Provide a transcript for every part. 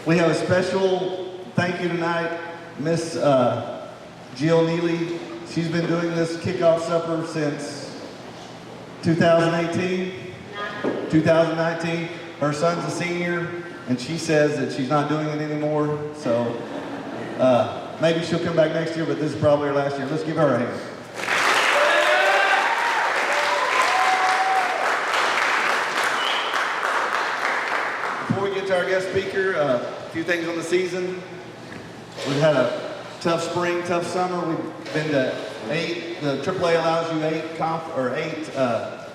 We have a special thank you tonight, Miss Jill Neely. She's been doing this kickoff supper since 2018, 2019. Her son's a senior, and she says that she's not doing it anymore. So maybe she'll come back next year, but this is probably her last year. Let's give her a hand. Before we get to our guest speaker, a few things on the season. We've had a tough spring, tough summer. We've been to 8. The AAA allows you 8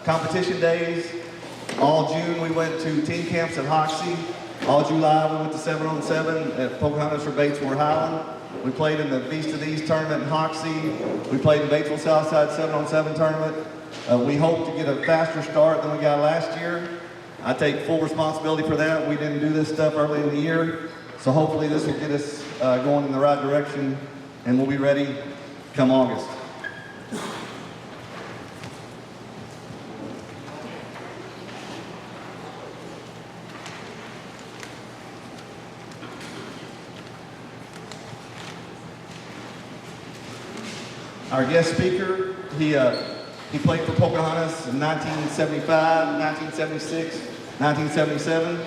competition days. All June we went to team camps at Hoxie. All July we went to 7-on-7 at Pocahontas Redskins, Highland. We played in the Beast of the East tournament in Hoxie. We played in Batesville Southside 7-on-7 tournament. We hope to get a faster start than we got last year. I take full responsibility for that. We didn't do this stuff early in the year. So hopefully this will get us going in the right direction, and we'll be ready come August. Our guest speaker, he played for Pocahontas in 1975, 1976, 1977.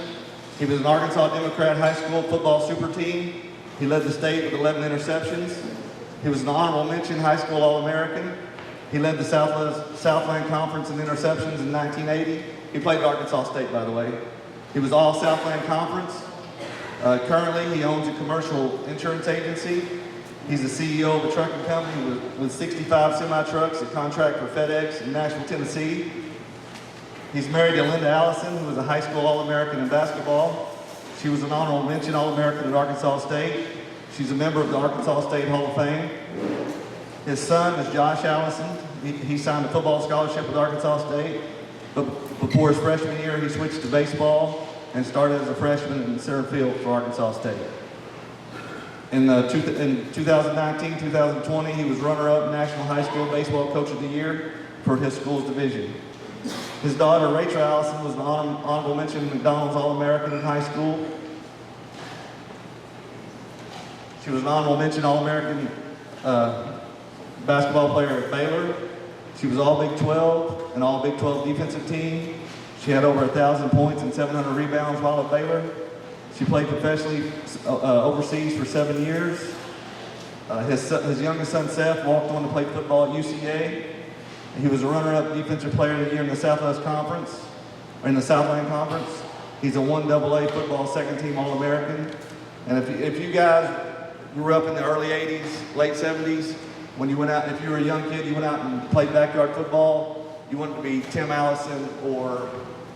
He was an Arkansas Democrat high school football super team. He led the state with 11 interceptions. He was an honorable mention high school All-American. He led the Southland Conference in interceptions in 1980. He played at Arkansas State, by the way. He was all Southland Conference. Currently, he owns a commercial insurance agency. He's the CEO of a trucking company with 65 semi-trucks that contract for FedEx in Nashville, Tennessee. He's married to Linda Allison, who was a high school All-American in basketball. She was an honorable mention All-American at Arkansas State. She's a member of the Arkansas State Hall of Fame. His son is Josh Allison. He signed a football scholarship with Arkansas State. But before his freshman year, he switched to baseball and started as a freshman in center field for Arkansas State. In 2019-2020, he was runner-up National High School Baseball Coach of the Year for his school's division. His daughter, Rachel Allison, was an honorable mention McDonald's All-American in high school. She was an honorable mention All-American basketball player at Baylor. She was all Big 12 and all Big 12 defensive team. She had over 1,000 points and 700 rebounds while at Baylor. She played professionally overseas for 7 years. His youngest son, Seth, walked on to play football at UCA. He was a runner-up defensive player of the year in the Southwest Conference, or in the Southland Conference. He's a 1AA football second-team All-American. And if you guys grew up in the early 80s, late 70s, when you went out, if you were a young kid, you went out and played backyard football, you wanted to be Tim Allison or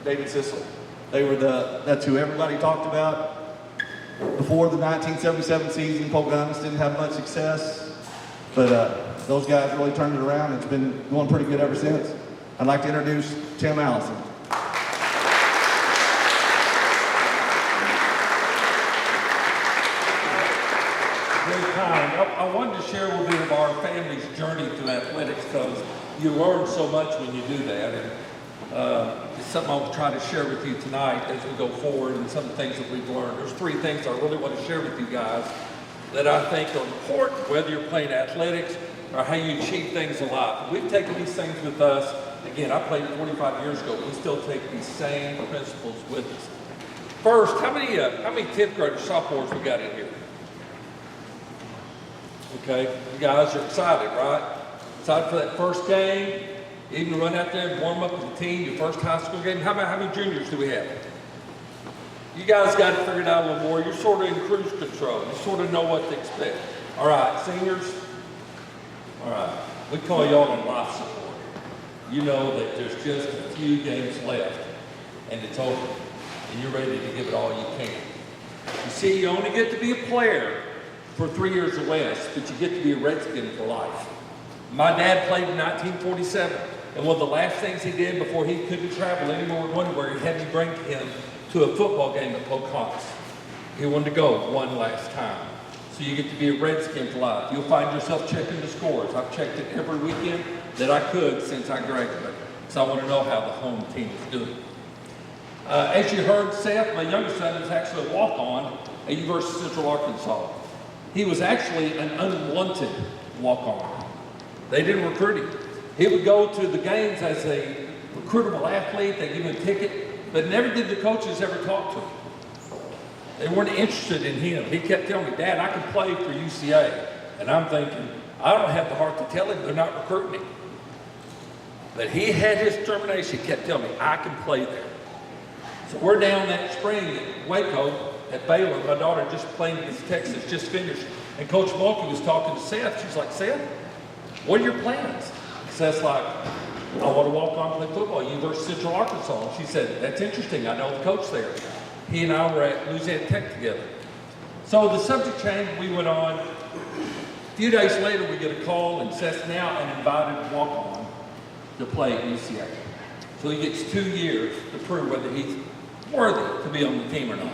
David Sissel. That's who everybody talked about. Before the 1977 season, Pocahontas didn't have much success, but those guys really turned it around. It's been going pretty good ever since. I'd like to introduce Tim Allison. Very kind. I wanted to share a little bit of our family's journey through athletics because you learn so much when you do that. And it's something I'll try to share with you tonight as we go forward and some of the things that we've learned. There's 3 things I really want to share with you guys that I think are important, whether you're playing athletics or how you achieve things in life. We've taken these things with us. Again, I played 45 years ago. We still take these same principles with us. First, how many 10th graders, sophomores we got in here? Okay, you guys are excited, right? Excited for that first game? Even to run out there and warm up with the team, your first high school game. How many juniors do we have? You guys got it figured out a little more. You're sort of in cruise control. You sort of know what to expect. All right, seniors. All right, we call y'all in life support. You know that there's just a few games left, and it's over, and you're ready to give it all you can. You see, you only get to be a player for 3 years or less, but you get to be a Redskin for life. My dad played in 1947. And one of the last things he did before he couldn't travel anymore anywhere, he had me bring him to a football game at Pocahontas. He wanted to go one last time. So you get to be a Redskin for life. You'll find yourself checking the scores. I've checked it every weekend that I could since I graduated. So I want to know how the home team is doing. As you heard, Seth, my youngest son, is actually a walk-on at University of Central Arkansas. He was actually an unwanted walk-on. They didn't recruit him. He would go to the games as a recruitable athlete. They give him a ticket, but never did the coaches ever talk to him. They weren't interested in him. He kept telling me, Dad, I can play for UCA. And I'm thinking, I don't have the heart to tell him they're not recruiting him. But he had his determination. He kept telling me, I can play there. So we're down that spring at Waco at Baylor. My daughter just playing against Texas, just finished. And Coach Mulkey was talking to Seth. She's like, Seth, what are your plans? Seth's like, I want to walk on and play football at University of Central Arkansas. And she said, that's interesting. I know the coach there. He and I were at Louisiana Tech together. So the subject changed. We went on. A few days later, we get a call, and Seth's now an invited walk-on to play at UCA. So he gets 2 years to prove whether he's worthy to be on the team or not.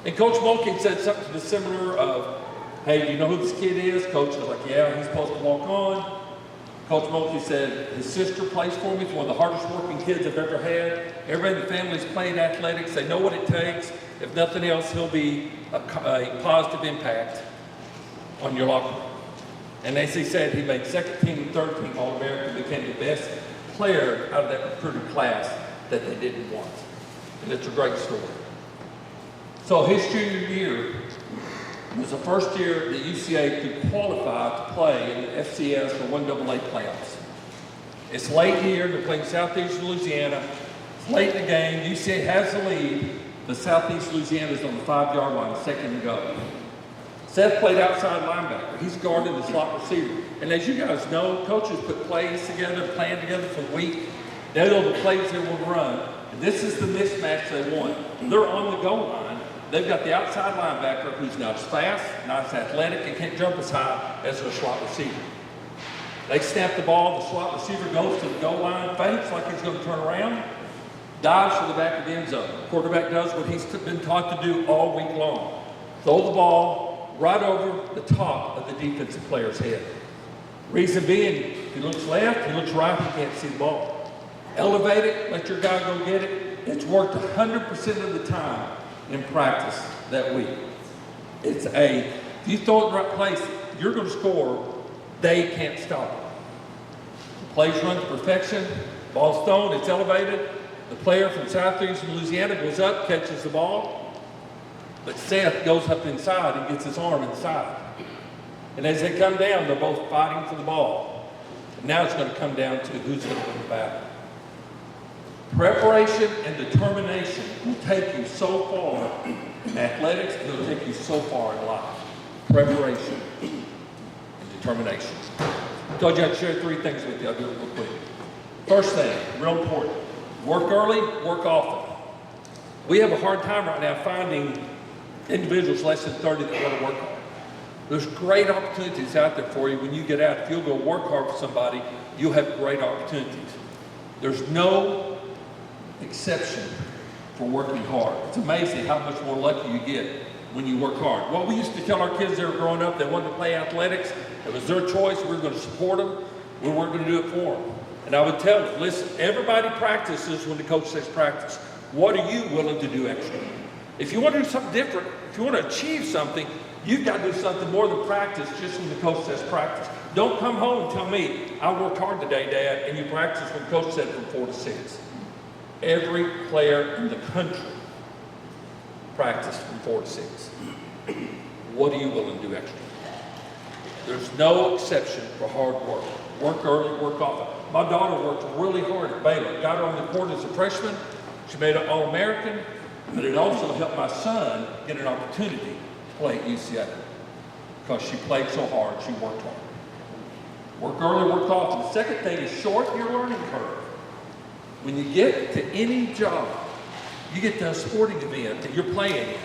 And Coach Mulkey said something to the similar of, hey, do you know who this kid is? Coach was like, yeah, he's supposed to walk on. Coach Mulkey said, his sister plays for me. He's one of the hardest working kids I've ever had. Everybody in the family's played athletics. They know what it takes. If nothing else, he'll be a positive impact on your locker room. And as he said, he made second team and third team All-American, became the best player out of that recruited class that they didn't want. And it's a great story. So his junior year was the first year that UCA could qualify to play in the FCS or 1AA playoffs. It's late in the year, they're playing Southeast Louisiana. It's late in the game, UCA has the lead, but Southeast Louisiana is on the 5-yard line, second to go. Seth played outside linebacker. He's guarding the slot receiver. And as you guys know, coaches put plays together, plan together for a week. They know the plays they will run. And this is the mismatch they want. They're on the goal line. They've got the outside linebacker who's not as fast, not as athletic, and can't jump as high as their slot receiver. They snap the ball, the slot receiver goes to the goal line, feints like he's going to turn around, dives for the back of the end zone. The quarterback does what he's been taught to do all week long. Throw the ball right over the top of the defensive player's head. Reason being, if he looks left, he looks right, he can't see the ball. Elevate it, let your guy go get it. It's worked 100% of the time in practice that week. If you throw it in the right place, you're going to score. They can't stop it. The plays run to perfection. Ball's thrown, it's elevated. The player from Southeast Louisiana goes up, catches the ball. But Seth goes up inside and gets his arm inside. And as they come down, they're both fighting for the ball. And now it's going to come down to who's going to win the battle. Preparation and determination will take you so far in athletics, and it'll take you so far in life. Preparation and determination. I told you I'd share 3 things with you. I'll do it real quick. First thing, real important. Work early, work often. We have a hard time right now finding individuals less than 30 that want to work hard. There's great opportunities out there for you when you get out. If you'll go work hard for somebody, you'll have great opportunities. There's no exception for working hard. It's amazing how much more lucky you get when you work hard. Well, we used to tell our kids they were growing up, they wanted to play athletics. It was their choice. We were going to support them. We weren't going to do it for them. And I would tell them, listen, everybody practices when the coach says practice. What are you willing to do extra? If you want to do something different, if you want to achieve something, you've got to do something more than practice just when the coach says practice. Don't come home and tell me, I worked hard today, Dad, and you practiced when the coach said from 4 to 6. Every player in the country practiced from 4 to 6. What are you willing to do extra? There's no exception for hard work. Work early, work often. My daughter worked really hard at Baylor. Got her on the court as a freshman. She made an All-American. But it also helped my son get an opportunity to play at UCA because she played so hard, she worked hard. Work early, work often. The second thing is shorten your learning curve. When you get to any job, you get to a sporting event that you're playing in,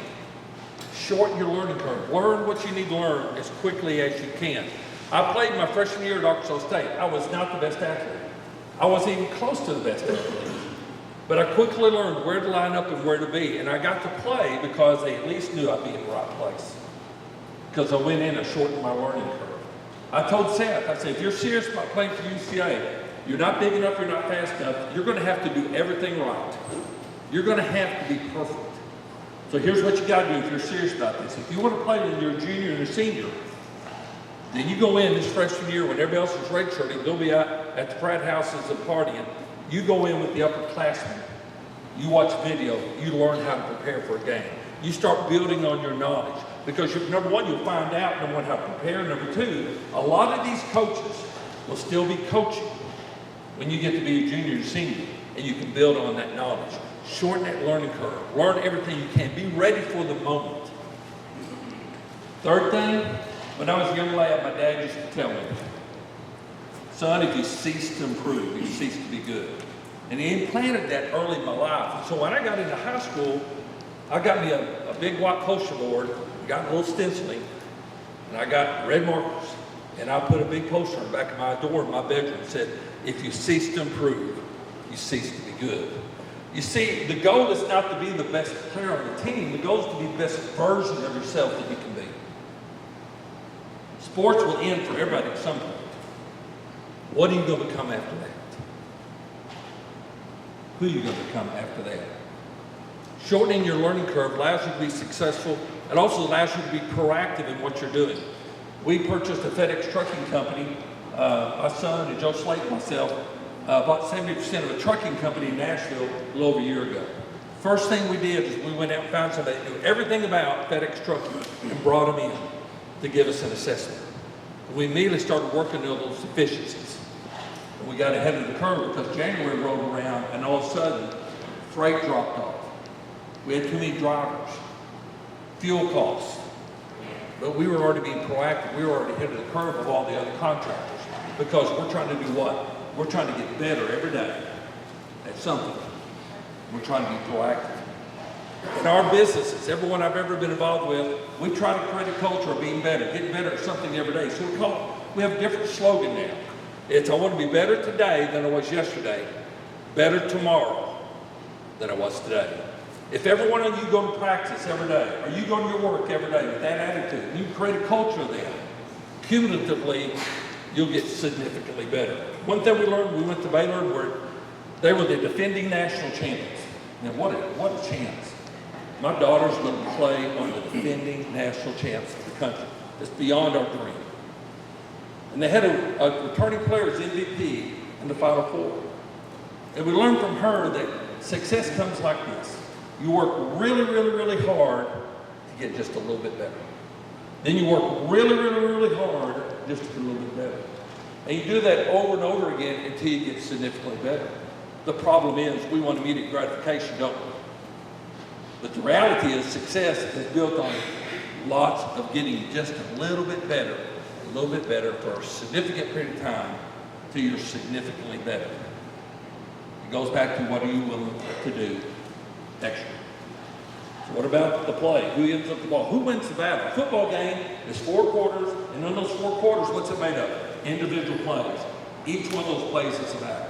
shorten your learning curve. Learn what you need to learn as quickly as you can. I played my freshman year at Arkansas State. I was not the best athlete. I wasn't even close to the best athlete. But I quickly learned where to line up and where to be. And I got to play because they at least knew I'd be in the right place. Because I went in and shortened my learning curve. I told Seth, I said, if you're serious about playing for UCA, you're not big enough, you're not fast enough, you're going to have to do everything right. You're going to have to be perfect. So here's what you gotta do if you're serious about this. If you wanna play when you're a junior and a senior, then you go in this freshman year when everybody else is redshirting, they'll be out at the frat houses and partying. You go in with the upperclassmen. You watch video, you learn how to prepare for a game. You start building on your knowledge. Because number one, you'll find out, number one, how to prepare. Number two, a lot of these coaches will still be coaching when you get to be a junior or senior, and you can build on that knowledge. Shorten that learning curve. Learn everything you can. Be ready for the moment. Third thing, when I was a young lad, my dad used to tell me, son, if you cease to improve, you cease to be good. And he implanted that early in my life. And so when I got into high school, I got me a big white poster board, got a little stenciling, and I got red markers. And I put a big poster on the back of my door in my bedroom that said, if you cease to improve, you cease to be good. You see, the goal is not to be the best player on the team. The goal is to be the best version of yourself that you can be. Sports will end for everybody at some point. What are you going to become after that? Who are you going to become after that? Shortening your learning curve allows you to be successful. It also allows you to be proactive in what you're doing. We purchased a FedEx trucking company. My son and Joe Slate and myself bought 70% of a trucking company in Nashville a little over a year ago. First thing we did is we went out and found somebody who knew everything about FedEx trucking and brought them in to give us an assessment. We immediately started working on those efficiencies. And we got ahead of the curve because January rolled around and all of a sudden, freight dropped off. We had too many drivers, fuel costs. But we were already being proactive. We were already ahead of the curve of all the other contractors because we're trying to do what? We're trying to get better every day at something. We're trying to be proactive. In our businesses, everyone I've ever been involved with, we try to create a culture of being better, getting better at something every day. So we have a different slogan now. It's, I want to be better today than I was yesterday, better tomorrow than I was today. If every one of you go to practice every day, or you go to your work every day with that attitude, and you create a culture of that, cumulatively, you'll get significantly better. One thing we learned, we went to Baylor, where they were the defending national champions. Now, what a chance. My daughter's going to play on the defending national champs of the country. It's beyond our dream. And they had a returning player as MVP in the Final Four. And we learned from her that success comes like this. You work really, really, really hard to get just a little bit better. Then you work really, really, really hard just to get a little bit better. And you do that over and over again until you get significantly better. The problem is we want immediate gratification, don't we? But the reality is success is built on lots of getting just a little bit better for a significant period of time till you're significantly better. It goes back to what are you willing to do extra. So what about the play? Who ends up the ball? Who wins the battle? A football game is 4 quarters, and in those 4 quarters, what's it made of? Individual plays. Each one of those plays is a battle.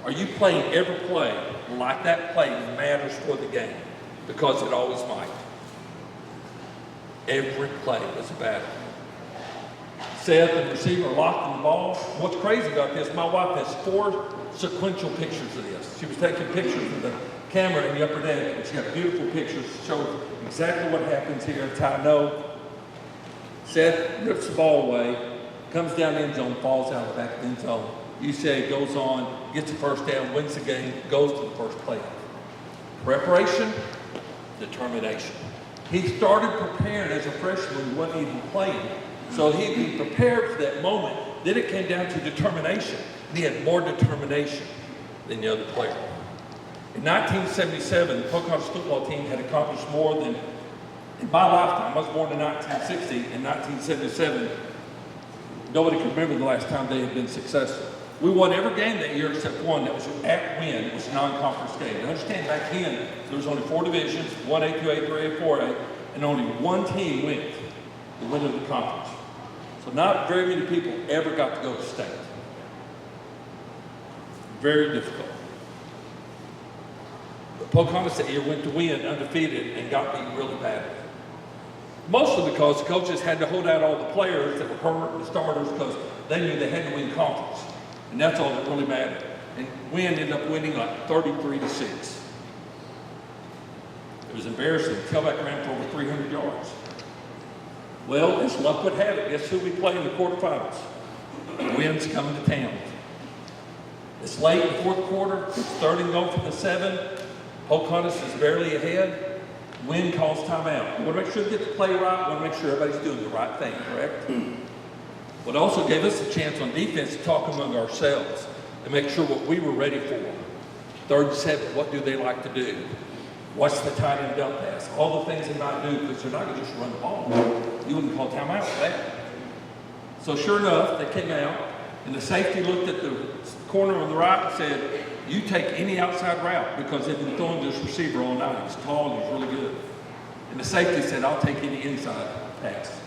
Are you playing every play like that play matters for the game? Because it always might. Every play is a battle. Seth and the receiver locked in the ball. What's crazy about this, my wife has 4 sequential pictures of this. She was taking pictures of the camera in the upper deck, and she got beautiful pictures that show exactly what happens here. That's how I know. Seth rips the ball away, comes down the end zone, falls out of the back of the end zone. UCA goes on, gets the first down, wins the game, goes to the first play. Preparation, determination. He started preparing as a freshman when he wasn't even playing. So he'd be prepared for that moment. Then it came down to determination. And he had more determination than the other player. In 1977, the Pocahontas football team had accomplished more than, in my lifetime, I was born in 1960, in 1977, nobody can remember the last time they had been successful. We won every game that year except one that was at Win. It was a non-conference game. And understand back then, there was only 4 divisions, 1A, 2A, 3A, 4A, and only one team went, the winner of the conference. So not very many people ever got to go to state. Very difficult. But Pocahontas that year went to Win undefeated and got beat really badly. Mostly because the coaches had to hold out all the players that were hurt, the starters, because they knew they had to win conference. And that's all that really mattered. And Win ended up winning like 33-6. It was an embarrassing. Tailback ran for over 300 yards. Well, as luck would have it, guess who we play in the quarterfinals? Wind's coming to town. It's late in the fourth quarter. It's 3rd and goal from the 7. Pocahontas is barely ahead. Wind calls timeout. We want to make sure they get the play right. We want to make sure everybody's doing the right thing, correct? But also gave us a chance on defense to talk among ourselves and make sure what we were ready for. 3rd and 7, what do they like to do? What's the tight end dump pass? All the things they might do, because they're not going to just run the ball. You wouldn't call timeout for that. So sure enough, they came out, and the safety looked at the corner on the right and said, you take any outside route, because they've been throwing this receiver all night. He's tall and he's really good. And the safety said, I'll take any inside pass.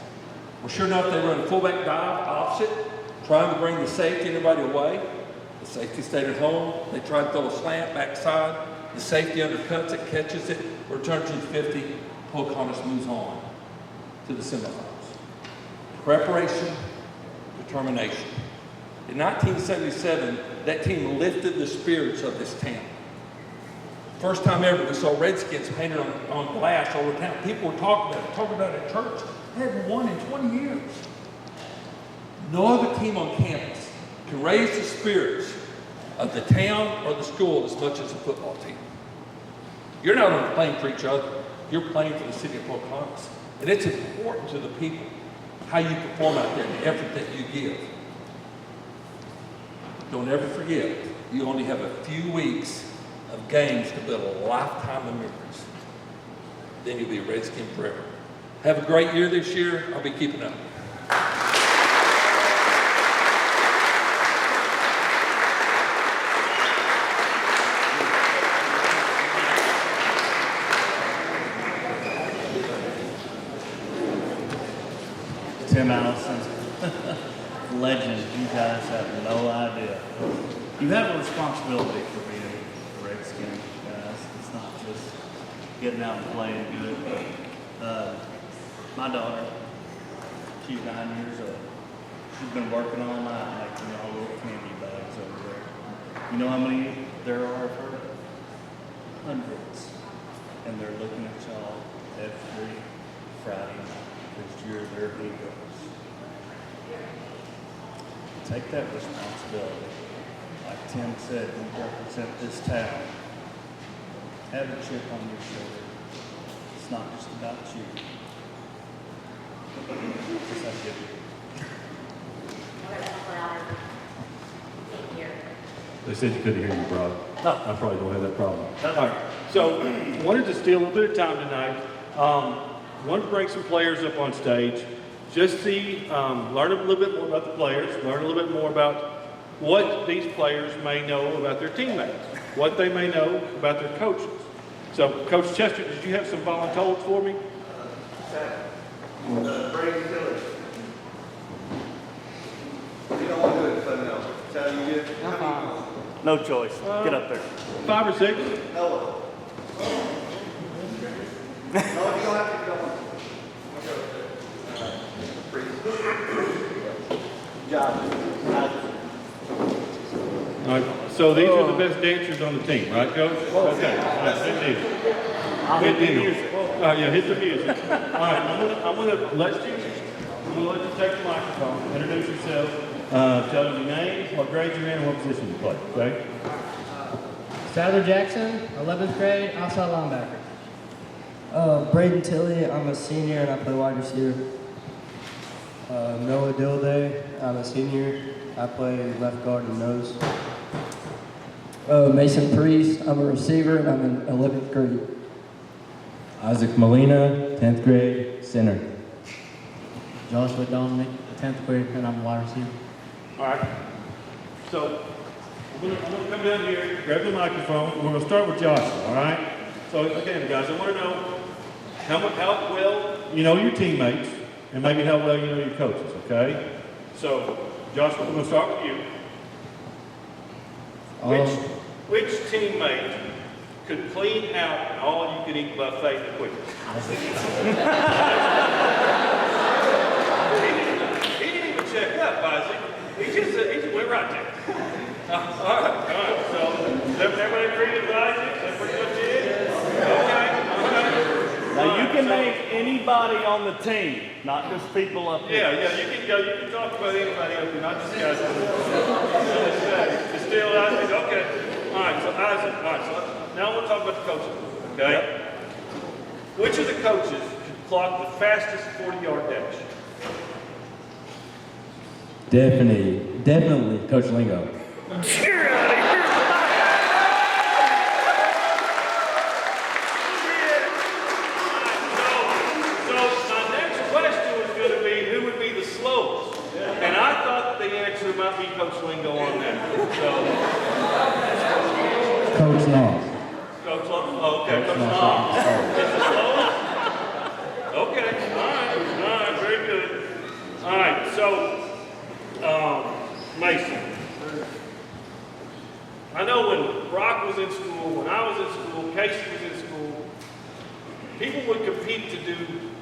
Well, sure enough, they run a fullback dive opposite, trying to bring the safety and everybody away. The safety stayed at home. They tried to throw a slant backside. The safety undercuts it, catches it, returns to the 50. Pocahontas moves on to the semifinals. Preparation, determination. In 1977, that team lifted the spirits of this town. First time ever we saw Redskins painted on glass all over town. People were talking about it at church. They hadn't won in 20 years. No other team on campus can raise the spirits of the town or the school as much as a football team. You're not only playing for each other, you're playing for the city of Pocahontas. And it's important to the people how you perform out there, the effort that you give. Don't ever forget, you only have a few weeks of games to build a lifetime of memories. Then you'll be a Redskin forever. Have a great year this year. I'll be keeping up. 10 Allison, legend. You guys have no idea. You have a responsibility for being a Redskin, guys. It's not just getting out and playing good. But my daughter, she's 9 years old. She's been working all night making all little candy bags over there. You know how many there are of her? Hundreds. And they're looking at y'all every Friday night because you're their heroes. Take that responsibility. Like Tim said, you represent this town. Have a chip on your shoulder. It's not just about you. Just have to give you. They said you couldn't hear you, Brock. No. I probably don't have that problem. That's All right, so wanted to steal a little bit of time tonight. Wanted to bring some players up on stage, just see, learn a little bit more about the players, learn a little bit more about what these players may know about their teammates, what they may know about their coaches. So, Coach Chester, did you have some volunteers for me? Brady Tiller. You don't want to do it, let me know. Tell you get. no choice. Get up there. 5 or 6? No. No, you don't have to go. All right, so these are the best dancers on the team, right, Coach? Okay, all right, good deal. I'll hit the music. Yeah, hit the music. All right, I'm gonna let you take the microphone, introduce yourself, tell them your name, what grade you're in, and what position you play, okay? Skylar Jackson, 11th grade, outside linebacker. Braden Tilley, I'm a senior and I play wide receiver. Noah Dilday, I'm a senior. I play left guard and nose. Mason Priest, I'm a receiver and I'm in 11th grade. Isaac Molina, 10th grade, center. Joshua Dominic, 10th grade, and I'm a wide receiver. All right. So I'm gonna come down here, grab the microphone. We're gonna start with Joshua. All right. So again, guys, I want to know how well you know your teammates, and maybe how well you know your coaches. Okay. So Joshua, we're gonna start with you. Which teammate could clean out an all-you-can-eat buffet the quickest? He didn't even check up, Isaac. He just went right there. All right. So, everybody agree with Isaac? That's pretty much it? Okay. anybody on the team, not just people up here. Yeah, you can go. You can talk about anybody up here, not just guys. It's still Isaac. Okay. All right. So Isaac. All right. So now we'll talk about the coaches. Okay. Yep. Which of the coaches could clock the fastest 40-yard dash? Definitely Coach Lingo. You're out of here. So my next question was going to be, who would be the slowest? And I thought the answer might be Coach Lingo on that. So, Coach Long. Coach Lingo. Oh, okay, Coach Lingo. Is the slowest? Okay, all right, very good. All right, so, Mason. I know when Brock was in school, when I was in school, Casey was in school, people would compete to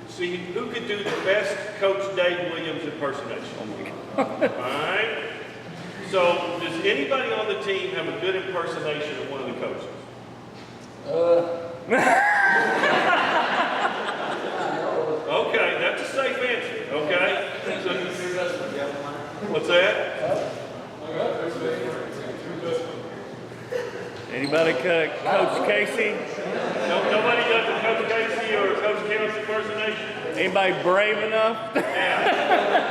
see who could do the best Coach Dave Williams impersonation. All right? So, does anybody on the team have a good impersonation of one of the coaches? Okay, that's a safe answer, okay? So, what's that? Anybody Coach Casey? Nobody does the Coach Casey or Coach Kenneth's impersonation? Anybody brave enough? Yeah.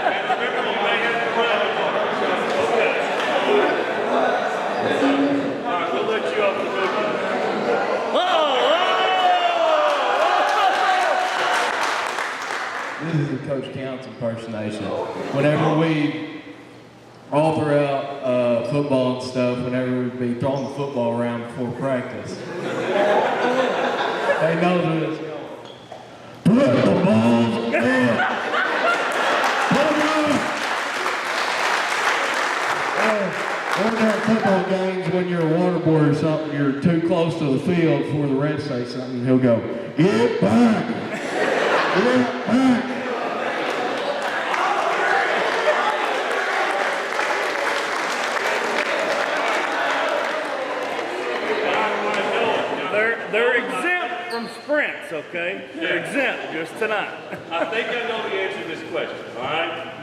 And remember, you may have to run the bar. Okay. All right, we'll let you off the hook. This is a Coach Counts impersonation. Whenever we, all throughout football and stuff, whenever we'd be throwing the football around before practice, they know this. Put the balls in. Put them in. At football games, when you're a water boy or something, you're too close to the field before the refs say something, he'll go, "Get back! Get back!" They're exempt from sprints, okay? They're exempt just tonight. I think I know the answer to this question, all right?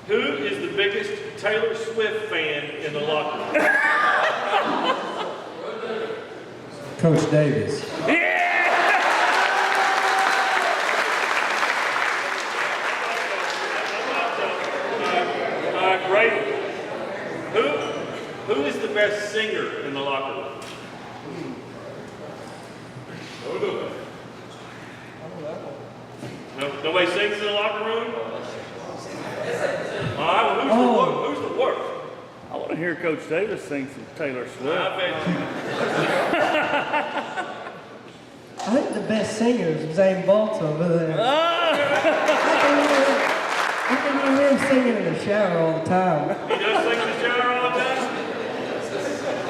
Who is the biggest Taylor Swift fan in the locker room? Coach Davis. All right, great. Who is the best singer in the locker room? Nobody sings in the locker room? All right, well, who's the worst? I want to hear Coach Davis sing some Taylor Swift. I bet you. I think the best singer is Zane Bolts over there. I can hear him singing in the shower all the time. He does sing in the shower all the time?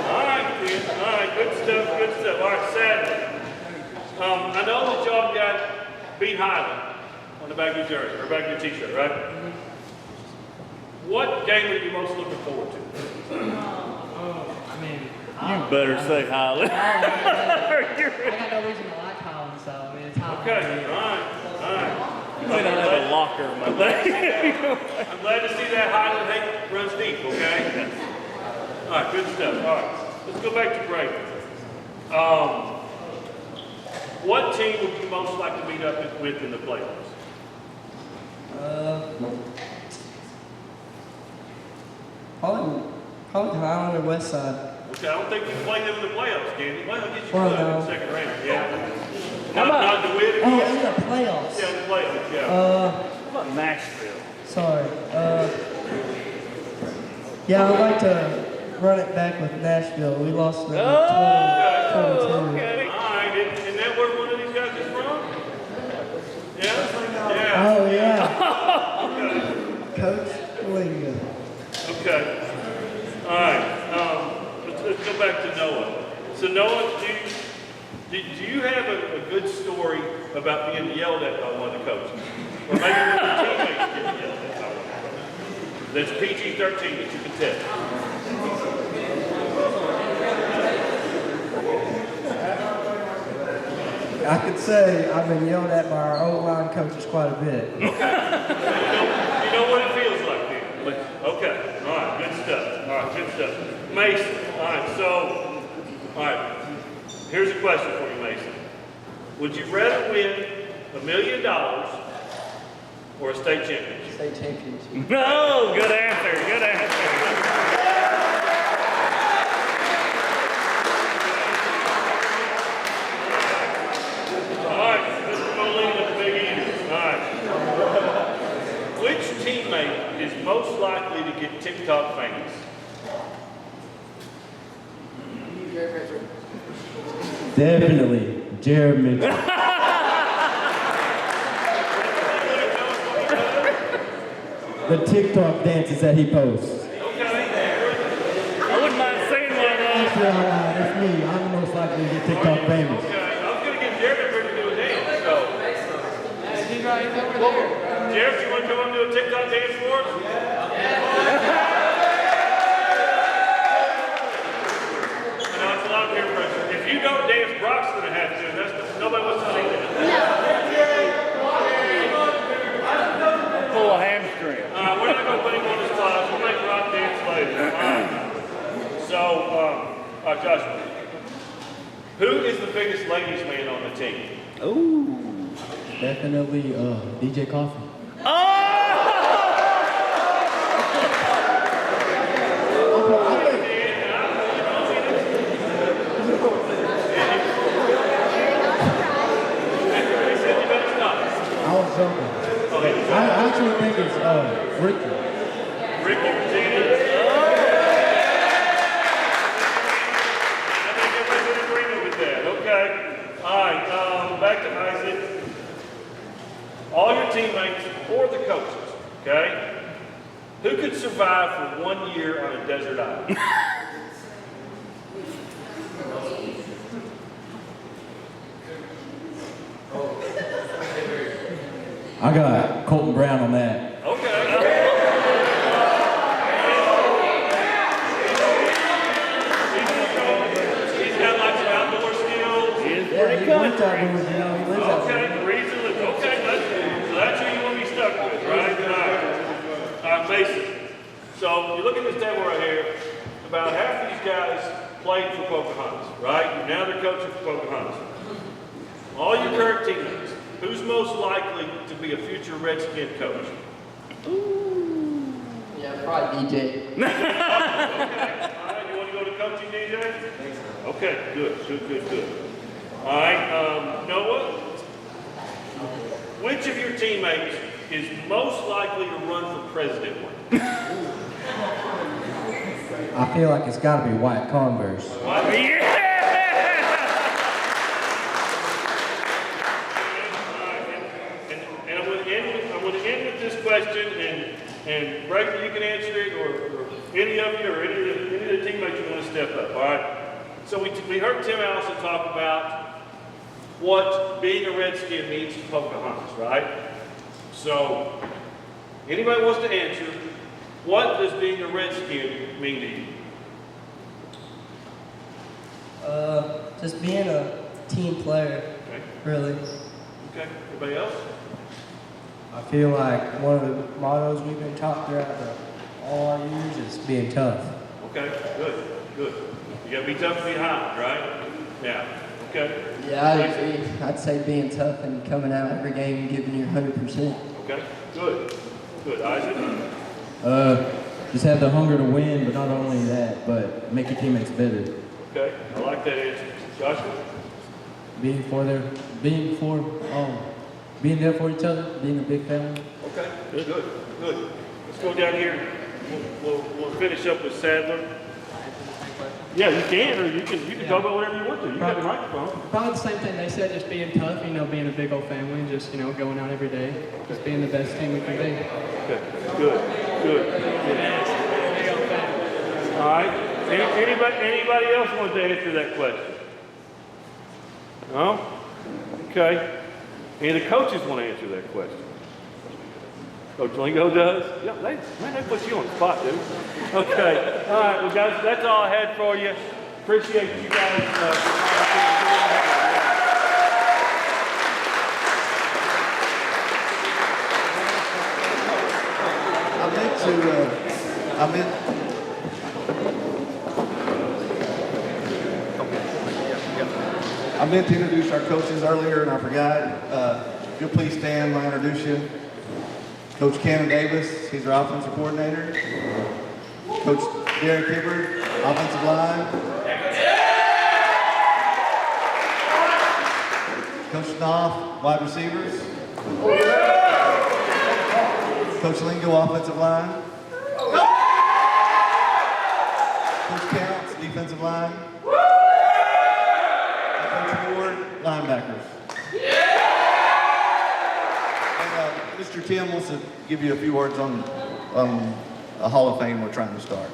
All right, kid. All right, good stuff. All right, Sadly. I know that y'all got Beat Highland on the back of your jersey, or back of your t-shirt, right? What game are you most looking forward to? You better say Highland. I got no reason to like Holland, so I mean, it's Holland. Okay, all right. You may not have a locker, my thing. I'm glad to see that Highland hate runs deep, okay? All right, good stuff. All right, let's go back to Brady. What team would you most like to meet up with in the playoffs? Probably Highland or West Side. Okay, I don't think you play them in the playoffs, can you? Well, I'll get you Well, good in no. the second round, yeah. How about- Not DeWitt Oh, again? in the playoffs. Yeah, the playoffs, yeah. How about Nashville? Sorry. Yeah, I'd like to run it back with Nashville. We lost them 2022. Okay. All right, isn't that where one of these guys is from? Yeah? Yeah. Oh, yeah. Coach Lingo. Okay. All right. Let's go back to Noah. So Noah, do you have a good story about being yelled at by one of the coaches? Or maybe one of your teammates getting yelled at by one of the coaches? That's PG-13 that you can tell. I could say I've been yelled at by our O-line coaches quite a bit. You know what it feels like then. But okay, all right, good stuff. All right, good stuff. Mason, all right, so, all right, here's a question for you, Mason. Would you rather win $1 million or a state championship? State championship. No, good answer, good answer. All right, Mr. Moline with the big eaters. All right. Which teammate is most likely to get TikTok famous? Definitely, Jared Mitchell. The TikTok dances that he posts. I wouldn't mind seeing one of those. That's me. I'm the most likely to get TikTok famous. Okay, I was going to get Jared ready to do a dance, so. Jared, you want to come up and do a TikTok dance for us? No, it's a lot of peer pressure. If you don't dance, Brock's going to have to. Nobody wants to see that. Pull a hamstring. We're not going to put him on the spot. We'll make Brock dance later. All right. So, Joshua, who is the biggest ladies man on the team? Ooh, definitely DJ Coffee. I was joking. I actually think it's Ricky. Ricky Regina. I think everybody's in agreement with that. Okay. All right. Back to Isaac. All your teammates or the coaches, okay? Who could survive for 1 year on a desert island? I got Colton Brown on that. Okay. He's got like some outdoor skills. He is Yeah, pretty he good. went out there with, he lives out there. Okay, reasonably. Okay, that's who you want to be stuck with, right? All right, Mason. So you look at this table right here. About half of these guys played for Pocahontas, right? Now they're coaching for Pocahontas. All your current teammates, who's most likely to be a future Redskin coach? Yeah, probably DJ. Okay. All right, you want to go to coaching, DJ? Okay, good. All right, Noah, which of your teammates is most likely to run for president? I feel like it's got to be White Converse. And I'm going to end with this question, and Brayton, you can answer it, or any of you, or any of the teammates you want to step up. All right. So we heard Tim Allison talk about what being a Redskin means to Pocahontas, right? So anybody wants to answer, what does being a Redskin mean to you? Just being a team player, Okay. really. Okay. Everybody else? I feel like one of the mottos we've been taught throughout all our years is being tough. Okay. Good. You got to be tough to be hot, right? Yeah. Okay. Yeah, I'd say being tough and coming out every game and giving your 100%. Okay. Good. Isaac? Just have the hunger to win, but not only that, but make your teammates better. Okay. I like that answer. Joshua? Being there for each other, being a big family. Okay. Good. Let's go down here. We'll finish up with Sadler. Yeah, you can, or you can talk about whatever you want to. You got the microphone. Probably the same thing they said, just being tough, being a big old family, just, going out every day, just being the best team we can be. Okay, good. All right, anybody else want to answer that question? No? Okay. Any of the coaches want to answer that question? Coach Lingo does? Yeah, they put you on the spot, dude. Okay. All right, well, guys, that's all I had for you. Appreciate you guys. I meant to introduce our coaches earlier and I forgot. If you'll please stand when I introduce you. Coach Cannon Davis, he's our offensive coordinator. Coach Derek Hibbard, offensive line. Coach Knopf, wide receivers. Coach Lingo, offensive line. Coach Counts, defensive line. And Coach Ward, linebackers. And Mr. Tim wants to give you a few words on a Hall of Fame we're trying to start.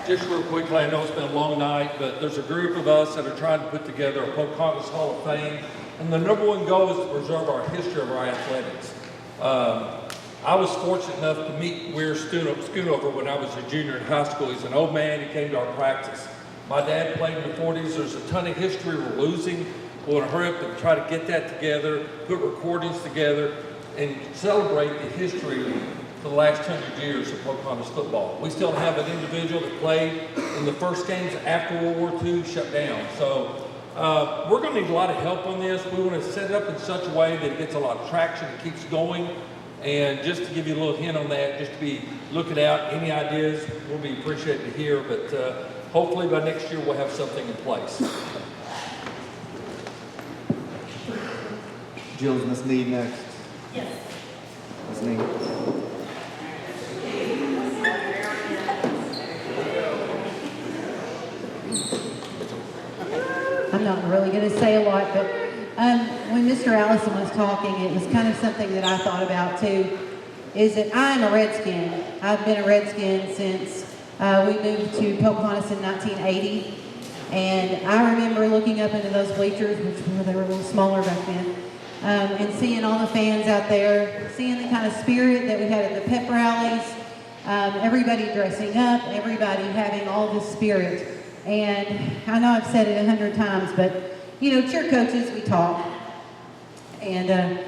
Just real quickly, I know it's been a long night, but there's a group of us that are trying to put together a Pocahontas Hall of Fame, and the number one goal is to preserve our history of our athletics. I was fortunate enough to meet Weir Schoonover when I was a junior in high school. He's an old man, he came to our practice. My dad played in the 40s, there's a ton of history we're losing. We want to hurry up and try to get that together, put recordings together, and celebrate the history for the last 100 years of Pocahontas football. We still have an individual that played in the first games after World War II shut down. So we're going to need a lot of help on this. We want to set it up in such a way that it gets a lot of traction and keeps going. And just to give you a little hint on that, just to be looking out, any ideas will be appreciated to hear, but hopefully by next year we'll have something in place. Jill's Miss Need next. Yes. Miss Need. I'm not really going to say a lot, but when Mr. Allison was talking, it was kind of something that I thought about too, is that I'm a Redskin. I've been a Redskin since we moved to Pocahontas in 1980. And I remember looking up into those bleachers, they were a little smaller back then, and seeing all the fans out there, seeing the kind of spirit that we had at the pep rallies, everybody dressing up, everybody having all this spirit. And I know I've said it 100 times, but you know, cheer coaches, we talk. And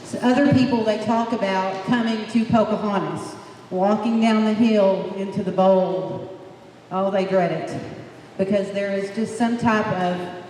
so other people, they talk about coming to Pocahontas, walking down the hill into the bowl. Oh, they dread it. Because there is just some type of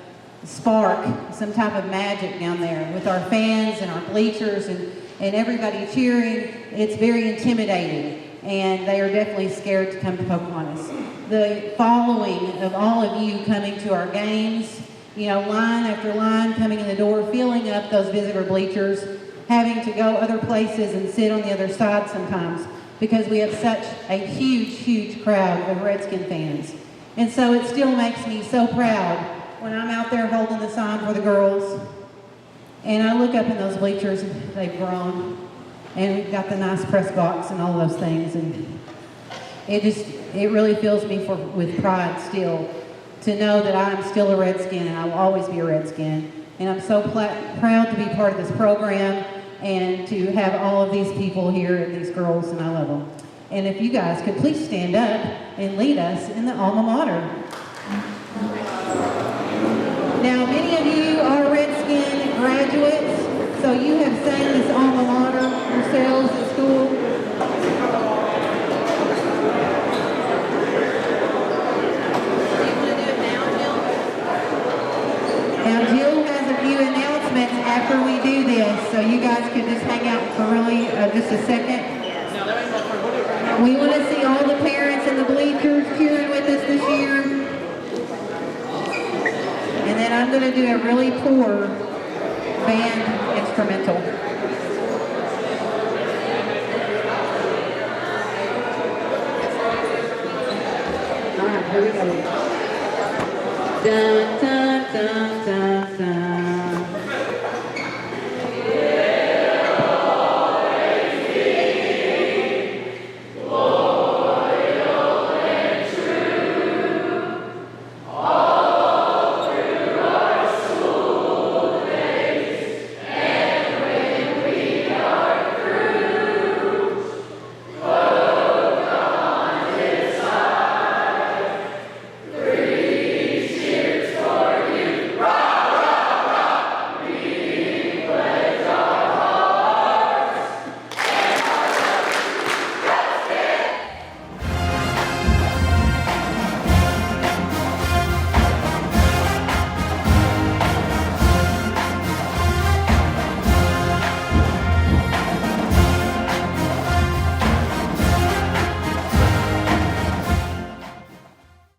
spark, some type of magic down there with our fans and our bleachers and everybody cheering. It's very intimidating, and they are definitely scared to come to Pocahontas. The following of all of you coming to our games, you know, line after line coming in the door, filling up those visitor bleachers, having to go other places and sit on the other side sometimes because we have such a huge, huge crowd of Redskin fans. And so it still makes me so proud when I'm out there holding the sign for the girls and I look up in those bleachers and they've grown and we've got the nice press box and all those things, and it really fills me with pride still to know that I'm still a Redskin and I will always be a Redskin. And I'm so proud to be part of this program and to have all of these people here and these girls, and I love them. And if you guys could please stand up and lead us in the alma mater. Now, many of you are Redskin graduates, so you have sang this alma mater yourselves at school. Now, Jill has a few announcements after we do this, so you guys could just hang out for really just a second. We want to see all the parents in the bleachers cheering with us this year. And then I'm going to do a really poor band instrumental. All right, here we go. Dun, dun, dun, dun, dun.